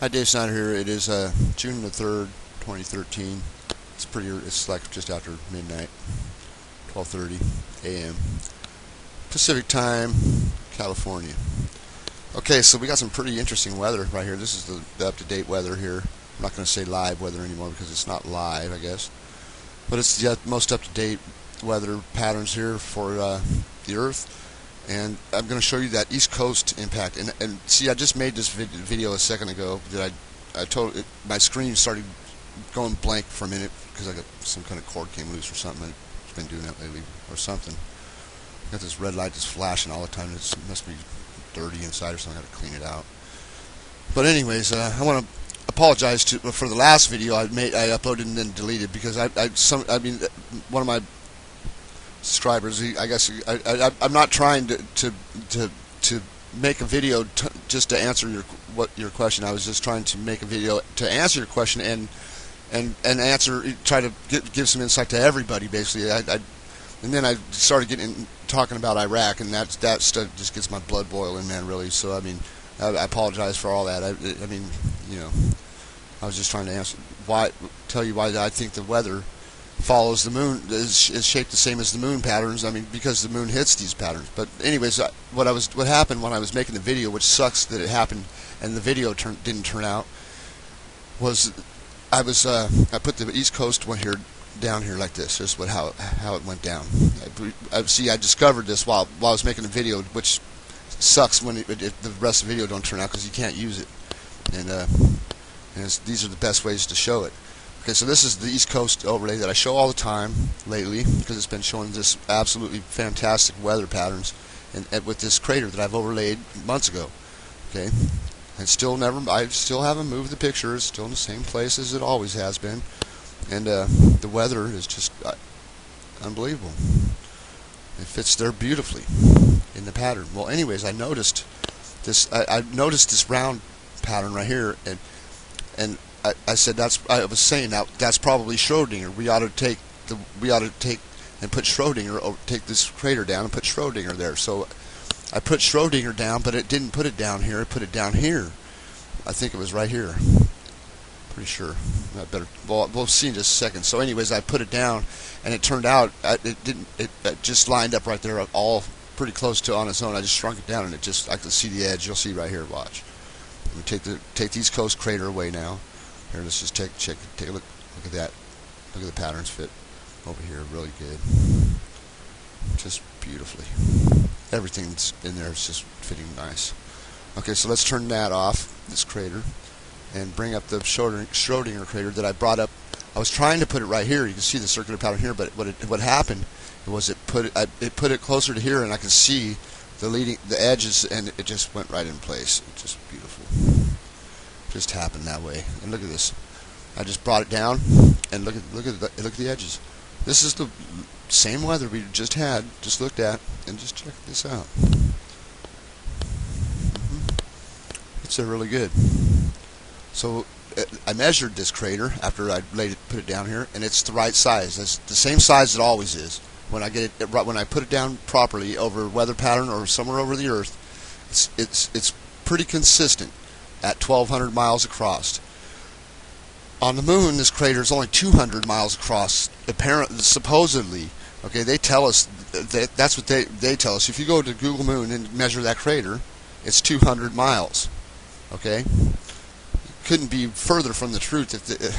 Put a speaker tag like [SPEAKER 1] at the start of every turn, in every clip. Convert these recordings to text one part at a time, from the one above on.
[SPEAKER 1] Hi, Dave Snyder here. It is June the 3rd, 2013. It's like just after midnight, 12:30 a.m. Pacific Time, California. Okay, so we got some pretty interesting weather right here. This is the up-to-date weather here. I'm not going to say live weather anymore because it's not live, I guess. But it's the most up-to-date weather patterns here for the Earth. And I'm going to show you that East Coast impact. And see, I just made this video a second ago that I told it, my screen started going blank for a minute because I got some kind of cord came loose or something. I've been doing that lately or something. I got this red light just flashing all the time. It must be dirty inside or something. I got to clean it out. But anyways, I want to apologize for the last video I uploaded and then deleted because one of my subscribers, I guess I'm not trying to make a video just to answer your question. I was just trying to make a video to answer your question and try to give some insight to everybody basically. And then I started talking about Iraq, and that stuff just gets my blood boiling, man, really. So I mean, I apologize for all that. I mean, you know, I was just trying to tell you why I think the weather follows the moon, is shaped the same as the moon patterns. I mean, because the moon hits these patterns. But anyways, what happened when I was making the video, which sucks that it happened and the video didn't turn out, was I put the East Coast one here down here like this. This is how it went down. I discovered this while I was making the video, which sucks when if the rest of the video don't turn out because you can't use it. And these are the best ways to show it. Okay, so this is the East Coast overlay that I show all the time lately because it's been showing this absolutely fantastic weather patterns and with this crater that I've overlaid months ago. Okay, and I still haven't moved the picture. It's still in the same place as it always has been, and the weather is just unbelievable. It fits there beautifully in the pattern. Well, anyways, I noticed this. I noticed this round pattern right here, and I said I was saying that's probably Schrodinger. We ought to take and put Schrodinger, or take this crater down and put Schrodinger there. So I put Schrodinger down, but it didn't put it down here. It put it down here. I think it was right here. Pretty sure. We'll see in just a second. So anyways, I put it down, and it turned out it just lined up right there, all pretty close to on its own. I just shrunk it down, and I could see the edge. You'll see right here. Watch. Let me take the East Coast crater away now. Here, let's just take a look. Look at that. Look at the patterns fit over here. Really good. Just beautifully. Everything's in there is just fitting nice. Okay, so let's turn that off, this crater, and bring up the Schrodinger crater that I brought up. I was trying to put it right here. You can see the circular pattern here, but what happened was it put it closer to here, and I can see the edges, and it just went right in place. It's just beautiful. Just happened that way. And look at this. I just brought it down, and look at the edges. This is the same weather we just looked at, and just check this out. It's really good. So I measured this crater after I put it down here, and it's the right size. It's the same size it always is. When I put it down properly over weather pattern or somewhere over the Earth, it's pretty consistent at 1,200 miles across. On the moon, this crater is only 200 miles across, supposedly. Okay, they tell us that's what they tell us. If you go to Google Moon and measure that crater, it's 200 miles. Okay, couldn't be further from the truth.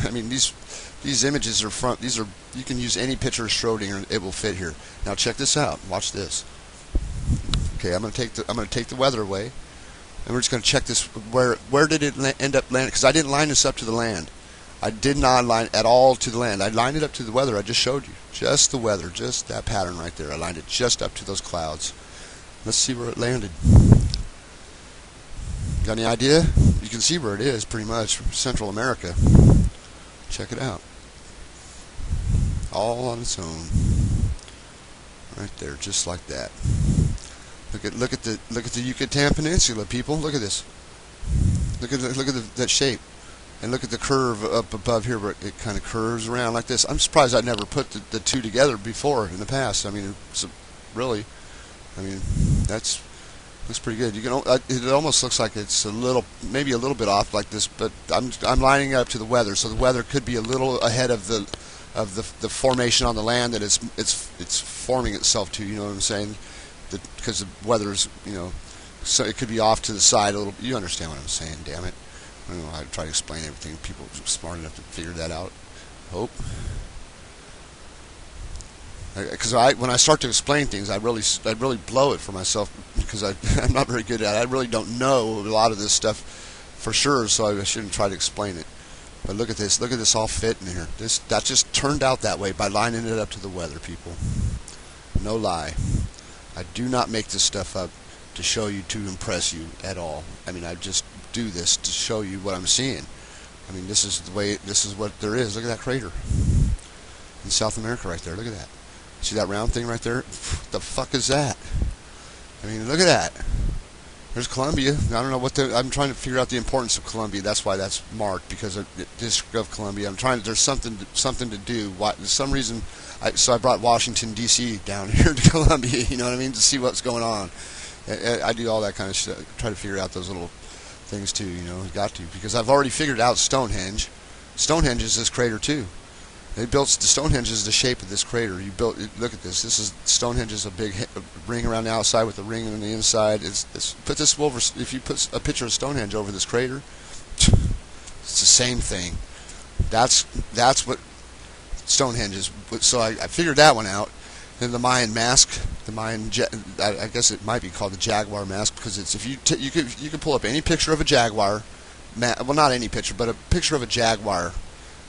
[SPEAKER 1] I mean, these images are you can use any picture of Schrodinger, it will fit here. Now check this out. Watch this. Okay, I'm going to take the weather away. And we're just going to check this. Where did it end up landing? Because I didn't line this up to the land. I did not line at all to the land. I lined it up to the weather. I just showed you. Just the weather. Just that pattern right there. I lined it just up to those clouds. Let's see where it landed. Got any idea? You can see where it is, pretty much. Central America. Check it out. All on its own. Right there, just like that. Look at the Yucatan Peninsula, people. Look at this. Look at that shape, and look at the curve up above here where it kind of curves around like this. I'm surprised I never put the two together before in the past. I mean, really, I mean, that's Looks pretty good. You can. It almost looks like it's a little, maybe a little bit off like this, but I'm lining it up to the weather, so the weather could be a little ahead of the formation on the land that it's forming itself to. You know what I'm saying? Because the weather is, so it could be off to the side a little. You understand what I'm saying? Damn it! I don't know how to try to explain everything. People are smart enough to figure that out. Hope. Because when I start to explain things, I really blow it for myself because I'm not very good at it. I really don't know a lot of this stuff for sure, so I shouldn't try to explain it. But look at this. Look at this all fitting here. That just turned out that way by lining it up to the weather, people. No lie. I do not make this stuff up to show you, to impress you at all. I mean, I just do this to show you what I'm seeing. I mean, this is what there is. Look at that crater in South America right there. Look at that. See that round thing right there? What the fuck is that? I mean, look at that. There's Colombia. I don't know what I'm trying to figure out the importance of Colombia. That's why that's marked, because of the District of Columbia. There's something to do. Why, for some reason, so I brought Washington D.C. down here to Columbia. You know what I mean? To see what's going on. I do all that kind of stuff. Try to figure out those little things too. Got to, because I've already figured out Stonehenge. Stonehenge is this crater too. They built the Stonehenge is the shape of this crater. Look at this. This is Stonehenge is a big ring around the outside with a ring on the inside. Put this over. If you put a picture of Stonehenge over this crater, it's the same thing. That's what Stonehenge is. So I figured that one out. Then the Mayan mask, I guess it might be called the Jaguar mask, because it's you can pull up any picture of a jaguar, well, not any picture, but a picture of a jaguar.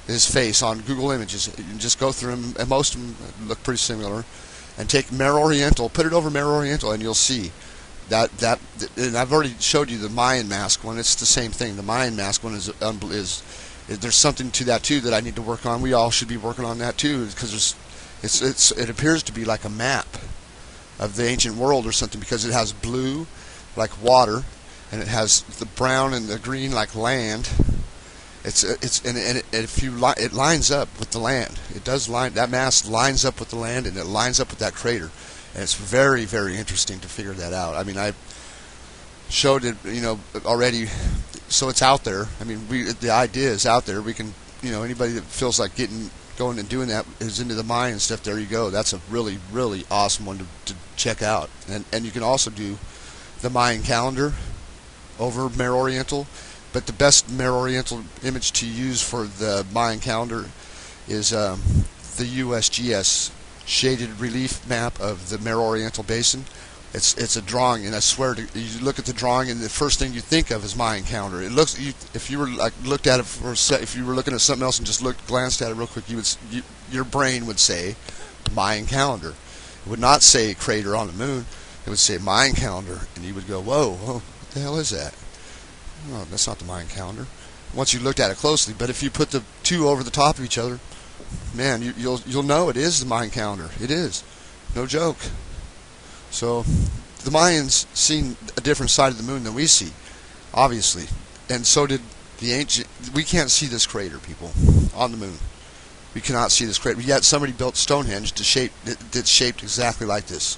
[SPEAKER 1] His face on Google Images. You can just go through them, and most of them look pretty similar. And take Mare Oriental, put it over Mare Oriental, and you'll see that. And I've already showed you the Mayan mask one. It's the same thing. The Mayan mask one is there's something to that too that I need to work on. We all should be working on that too, because it appears to be like a map of the ancient world or something, because it has blue like water, and it has the brown and the green like land. It lines up with the land. It does line, that mass lines up with the land, and it lines up with that crater, and it's very, very interesting to figure that out. I mean, I showed it, already, so it's out there. I mean, the idea is out there. We can, anybody that feels like going and doing that is into the Mayan stuff. There you go. That's a really, really awesome one to check out. And you can also do the Mayan calendar over Mare Oriental. But the best Mare Oriental image to use for the Mayan calendar is the USGS shaded relief map of the Mare Oriental Basin. It's a drawing, and I swear you look at the drawing, and the first thing you think of is Mayan calendar. It looks, if you were looked at it for a sec, if you were looking at something else and just glanced at it real quick, your brain would say Mayan calendar. It would not say crater on the moon. It would say Mayan calendar, and you would go, whoa, what the hell is that? Oh, that's not the Mayan calendar. Once you looked at it closely, but if you put the two over the top of each other, man, you'll know it is the Mayan calendar. It is, no joke. So the Mayans seen a different side of the moon than we see, obviously, and so did the ancient. We can't see this crater, people, on the moon. We cannot see this crater. Yet somebody built Stonehenge that's shaped exactly like this.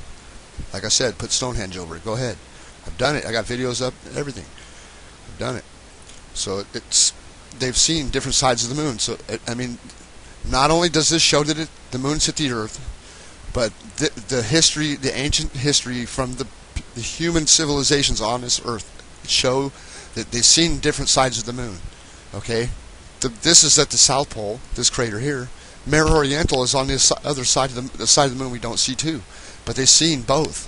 [SPEAKER 1] Like I said, put Stonehenge over it. Go ahead. I've done it. I got videos up, everything. Done it. So they've seen different sides of the moon. So I mean, not only does this show that the moon's hit the Earth, but the history, the ancient history from the human civilizations on this Earth show that they've seen different sides of the moon. Okay, this is at the South Pole. This crater here, Mare Oriental, is on this other side of the side of the moon we don't see too, but they've seen both,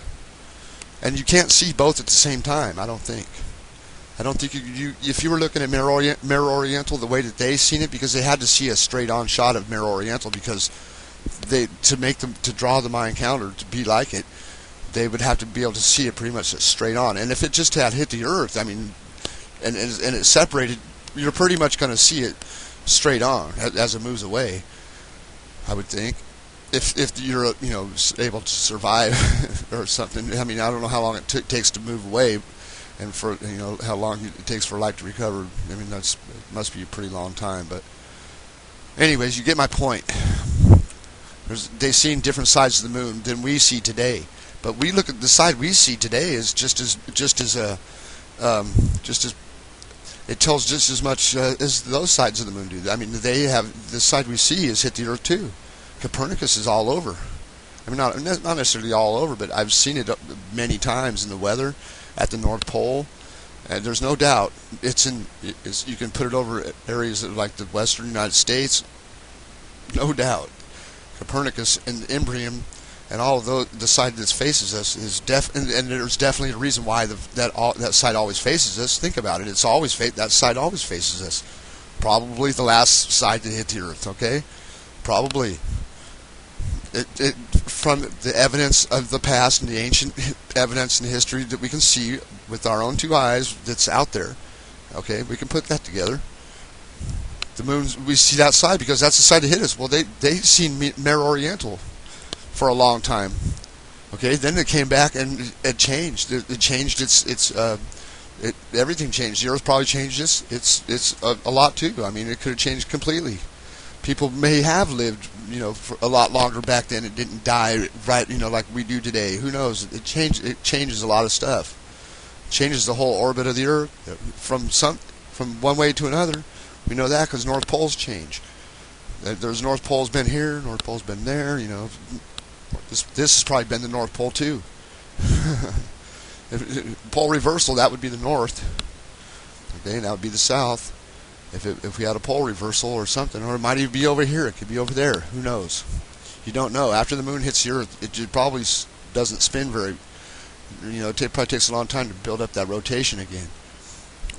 [SPEAKER 1] and you can't see both at the same time. I don't think if you were looking at Mare Oriental the way that they seen it, because they had to see a straight-on shot of Mare Oriental, because to draw the Mayan calendar to be like it, they would have to be able to see it pretty much straight on. And if it just had hit the Earth, I mean, and it separated, you're pretty much going to see it straight on as it moves away, I would think. If you're able to survive or something. I mean, I don't know how long it takes to move away. And for how long it takes for life to recover, I mean, it must be a pretty long time. But anyways, you get my point. They've seen different sides of the moon than we see today, But we look at the side we see today is just as it tells just as much as those sides of the moon do. I mean, they have the side we see has hit the Earth too. Copernicus is all over. I mean, not necessarily all over, but I've seen it many times in the weather at the North Pole, and there's no doubt you can put it over areas like the western United States. No doubt, Copernicus and Imbrium and all of the side that faces us is and there's definitely a reason why that side always faces us. Think about it; that side always faces us. Probably the last side to hit the Earth. Okay, probably. From the evidence of the past and the ancient evidence in history that we can see with our own two eyes that's out there. Okay, we can put that together. The moon, we see that side because that's the side that hit us. Well, they seen Mare Oriental for a long time. Okay, then it came back and it changed. It changed everything changed. The Earth probably changed it's a lot too. I mean, it could have changed completely. People may have lived, for a lot longer back then. It didn't die right, like we do today. Who knows? It changes a lot of stuff. It changes the whole orbit of the Earth from one way to another. We know that because North Poles change. There's North Pole's been here, North Pole's been there. This has probably been the North Pole too. Pole reversal, that would be the north. Okay, and that would be the south. If we had a pole reversal or something, or it might even be over here, it could be over there. Who knows? You don't know. After the moon hits the Earth, it probably doesn't spin very. It probably takes a long time to build up that rotation again,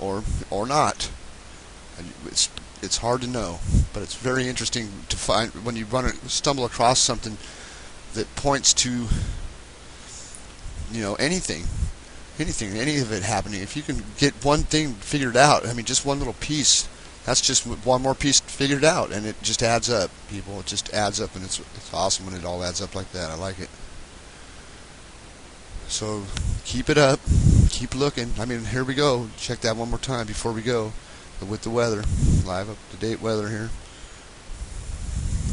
[SPEAKER 1] or not. It's hard to know, but it's very interesting to find when you stumble across something that points to anything, any of it happening. If you can get one thing figured out, I mean, just one little piece. That's just one more piece figured out, and it just adds up, people. It just adds up, and it's awesome when it all adds up like that. I like it. So keep it up. Keep looking. I mean, here we go. Check that one more time before we go with the weather. Live up-to-date weather here.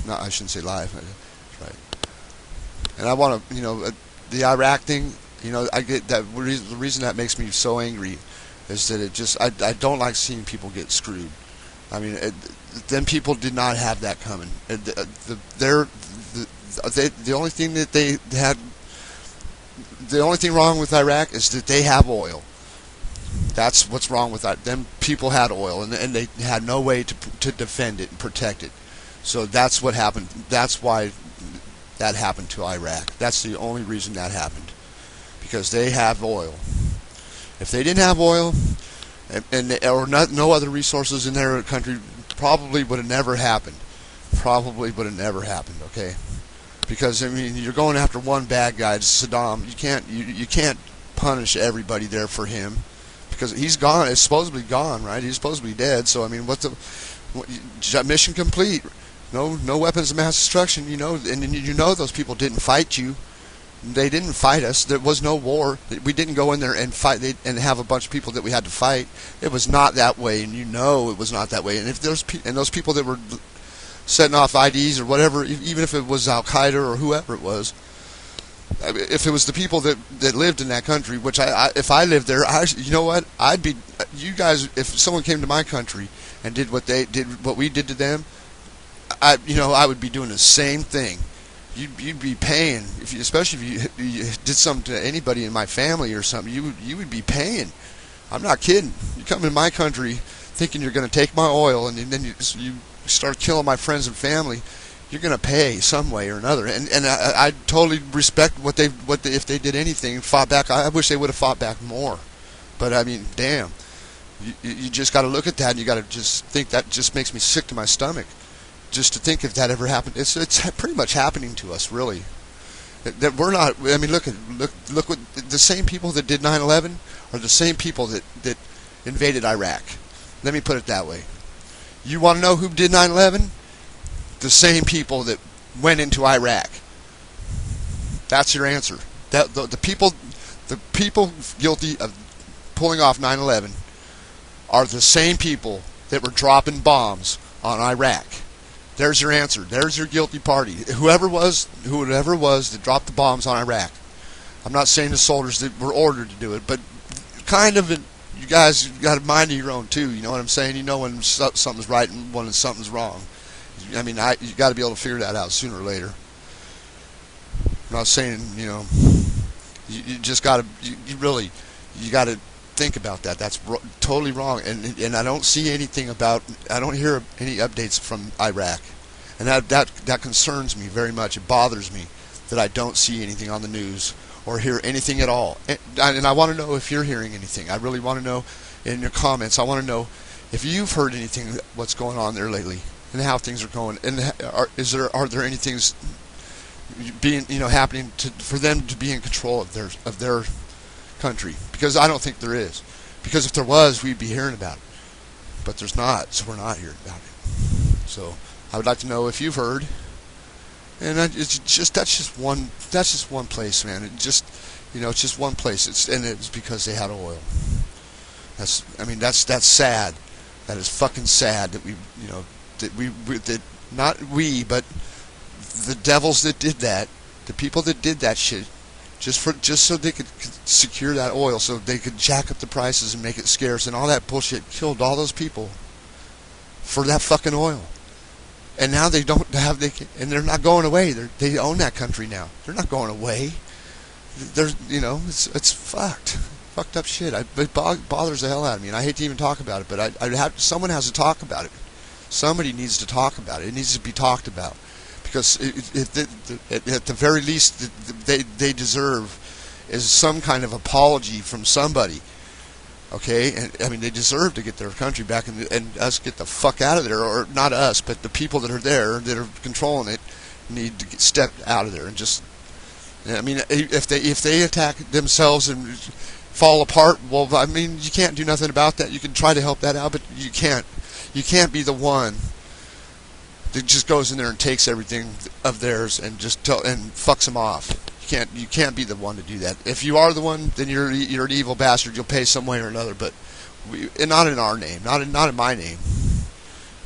[SPEAKER 1] No, I shouldn't say live. That's right. And I want to, the Iraq thing, I get that. The reason that makes me so angry is that I don't like seeing people get screwed. I mean, then people did not have that coming. The only thing that they had, the only thing wrong with Iraq is that they have oil. That's what's wrong with that. Them people had oil, and they had no way to defend it and protect it. So that's what happened. That's why that happened to Iraq. That's the only reason that happened, because they have oil. If they didn't have oil, or no other resources in their country, probably would have never happened. Probably would have never happened. Okay, because I mean, you're going after one bad guy, Saddam. You can't punish everybody there for him, because he's gone. It's supposedly gone, right? He's supposed to be dead. So I mean, mission complete? No weapons of mass destruction. And those people didn't fight you. They didn't fight us. There was no war. We didn't go in there and fight and have a bunch of people that we had to fight. It was not that way, and it was not that way. And if those people that were setting off IDs or whatever, even if it was Al Qaeda or whoever it was, if it was the people that lived in that country, which if I lived there, I'd be. You guys, if someone came to my country and did what we did to them, I would be doing the same thing. You'd be paying, especially if you did something to anybody in my family or something. You would be paying. I'm not kidding. You come in my country thinking you're going to take my oil, and then you start killing my friends and family. You're going to pay some way or another. And I totally respect if they did anything, fought back. I wish they would have fought back more. But I mean, damn. You just got to look at that, and you got to just think. That just makes me sick to my stomach. Just to think if that ever happened. It's pretty much happening to us, really. That we're not. I mean, look what the same people that did 9/11 are the same people that invaded Iraq. Let me put it that way. You want to know who did 9/11? The same people that went into Iraq. That's your answer. The people guilty of pulling off 9/11 are the same people that were dropping bombs on Iraq. There's your answer. There's your guilty party. Whoever it was that dropped the bombs on Iraq. I'm not saying the soldiers that were ordered to do it, but kind of you guys got a mind of your own too. You know what I'm saying? You know when something's right and when something's wrong. I mean, you got to be able to figure that out sooner or later. I'm not saying, you know, you just got to, you got to think about that. That's totally wrong. And I don't see anything about, I don't hear any updates from Iraq. And that concerns me very much. It bothers me that I don't see anything on the news or hear anything at all. And I want to know if you're hearing anything. I really want to know in your comments. I want to know if you've heard anything, what's going on there lately and how things are going. And are there any things being, you know, happening for them to be in control of their country? Because I don't think there is. Because if there was, we'd be hearing about it. But there's not, so we're not hearing about it. So I would like to know if you've heard. And that's just one place, man. It just, you know, it's just one place. It's because they had oil. That's sad. That is fucking sad that that not we, but the devils that did that, the people that did that shit, just so they could secure that oil, so they could jack up the prices and make it scarce, and all that bullshit killed all those people for that fucking oil. And now they don't have, and they're not going away. They own that country now. They're not going away. You know, it's fucked up shit. It bothers the hell out of me, and I hate to even talk about it. But someone has to talk about it. Somebody needs to talk about it. It needs to be talked about, because at the very least, they deserve is some kind of apology from somebody. Okay, and I mean, they deserve to get their country back and us get the fuck out of there, or not us, but the people that are there that are controlling it need to step out of there and just. I mean, if they attack themselves and fall apart, well, I mean, you can't do nothing about that. You can try to help that out, but you can't be the one that just goes in there and takes everything of theirs and just and fucks them off. You can't be the one to do that. If you are the one, then you're an evil bastard. You'll pay some way or another, but and not in our name, not in my name,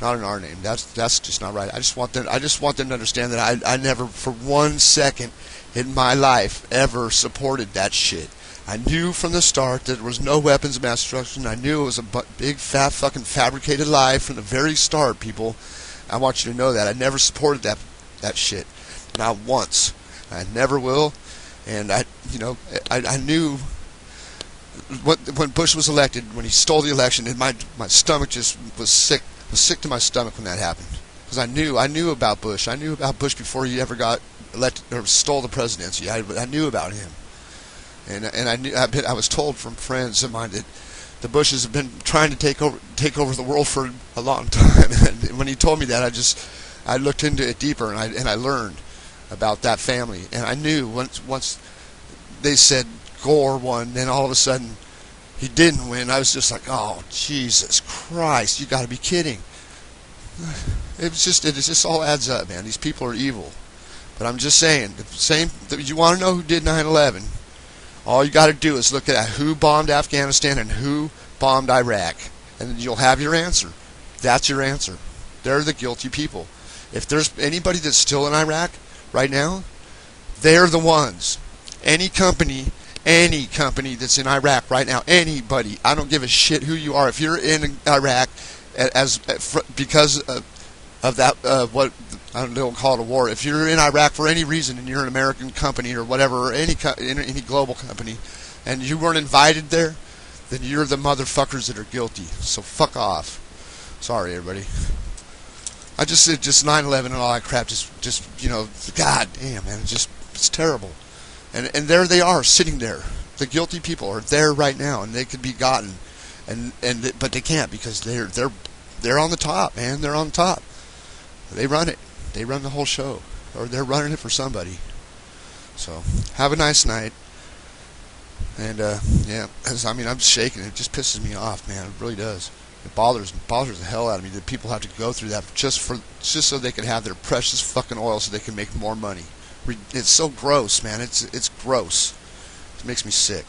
[SPEAKER 1] not in our name. That's just not right. I just want them to understand that I never for 1 second in my life ever supported that shit. I knew from the start that there was no weapons of mass destruction. I knew it was a big fat fucking fabricated lie from the very start, people. I want you to know that I never supported that shit, not once. I never will, and I knew when Bush was elected, when he stole the election, and my stomach just was sick to my stomach when that happened, because I knew about Bush. I knew about Bush before he ever got elected or stole the presidency. I knew about him, and I was told from friends of mine that the Bushes have been trying to take over the world for a long time. And when he told me that, I looked into it deeper, and I learned about that family, and I knew once they said Gore won, then all of a sudden he didn't win. I was just like, oh Jesus Christ, you got to be kidding! It just all adds up, man. These people are evil, but I'm just saying, you want to know who did 9/11? All you got to do is look at who bombed Afghanistan and who bombed Iraq, and you'll have your answer. That's your answer. They're the guilty people. If there's anybody that's still in Iraq right now, they're the ones. Any company that's in Iraq right now, anybody, I don't give a shit who you are. If you're in Iraq because of that, what I don't call it a war. If you're in Iraq for any reason and you're an American company or whatever, or any global company, and you weren't invited there, then you're the motherfuckers that are guilty. So fuck off. Sorry, everybody. I just said 9/11 and all that crap. Just you know, god damn, man, it's terrible. And there they are sitting there. The guilty people are there right now, and they could be gotten, but they can't, because they're on the top, man. They're on top. They run it. They run the whole show, or they're running it for somebody. So have a nice night. And yeah, I'm shaking. It just pisses me off, man. It really does. It bothers the hell out of me that people have to go through that just so they can have their precious fucking oil, so they can make more money. It's so gross, man. It's gross. It makes me sick.